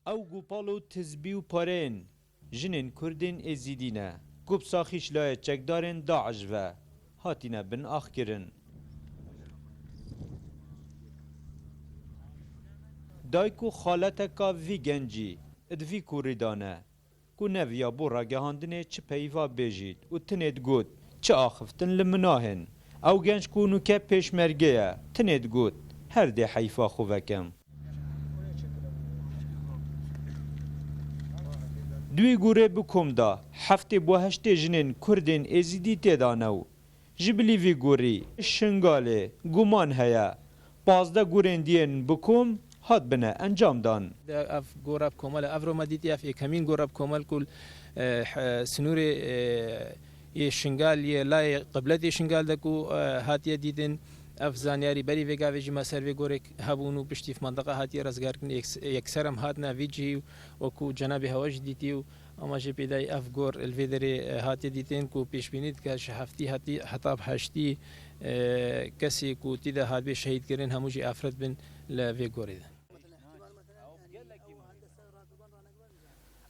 او گوپالو تزبی و پارین جنین کردین ازیدینه گوب ساخیش لای چکدارن داعش و هاتینه بن آخ کرن دایکو خالتکا وی گنجی ادوی کوریدانه کو نویا بو راگهاندنه چه پیوا بیجید و تنید گود چه آخفتن لمناهن او گنج کونو که پیشمرگه تنید گود هر ده حیفا خوبکم دوی گوره بکم دا هفته بو هشته جنین کردین ازیدی تیدانو جبلی وی گوری شنگاله گمان هیا پازده گورین دین بکم هات بنه انجام دان اف گوراب کومل افرو مدیتی اف کمین گوراب کومل کل سنور ی شنگال ی لای قبلتی شنگال دکو هاتیه دیدن اف زانیاری بری وگا ویجی مسر وی گورک هبونو پشتیف منطقه هاتیه رزگار کن یکسرم هاتنا ویجی و کو جناب هواج دیتیو اما جه پیدای اف گور الویدری هاتیه دیتن کو پیش بینید که هفتی هاتی حتاب هشتی کسی کو تیده هات به شهید کردن هموجی افراد بن لوی گورید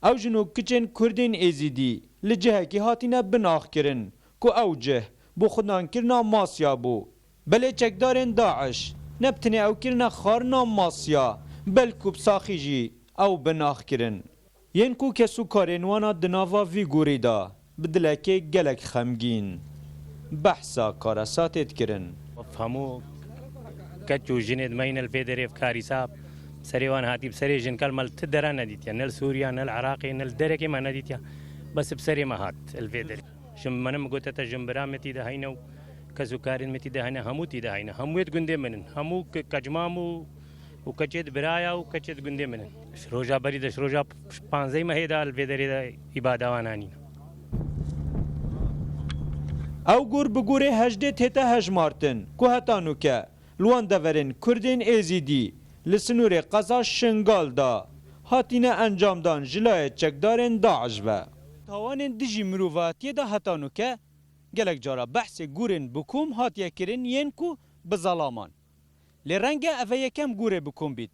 او جنو کچن کردین ازیدی لجهه کی هاتینا بناخ کرن کو اوجه بو خودان کرنا ماسیا بو بله چکدارن داعش نبتنی او کرنا خارنا ماسیا بل کوب ساخی جی او بناخ کرن ین کو کسو کارنوانا دناوا وی گوری دا بدلکه گلک خمگین بحثا کارساتت کرن فهمو كتشو جند مين الفيدريف كاريساب سريوان هاتي بسري جن كلمة تدرا نديتيا نل سوريا نل عراقي نل دركي ما نديتيا بس بسري ما هات الفيدري شم منم قلت تجمبرا متي ده هينو كزوكارين متي ده هينا همو تي ده هينا همو يتقندي منن همو كجمامو وكجد برايا وكجد قندي منن شروجا بريد شروجا بانزي ما هي ده الفيدري ده إبادة وانانين او گور بگوره هجده تیتا هجمارتن که هتانو که لوان دورن کردین ایزیدی لسنور قضا شنگال دا هاتینه انجام دان جلای چکدارن داعش و تاوانن دیجی مروفاتیه دا هتانو که گلک جارا بحث گورن بکوم هاتیه کرن ین کو بظلامان لرنگه اوه یکم گوره بکوم بید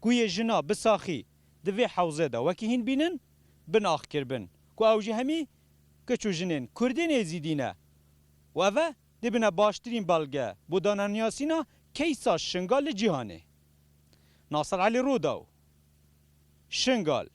کوی جنا بساخی دوی حوزه دا وکی هین بینن بن آخ کربن که اوجی همی کچو جنین کردین ایزیدینه و اوه دبنه باشترین بلگه بودانانیاسینا کیسا شنگال جیهانه ناصر علی روداو شنگال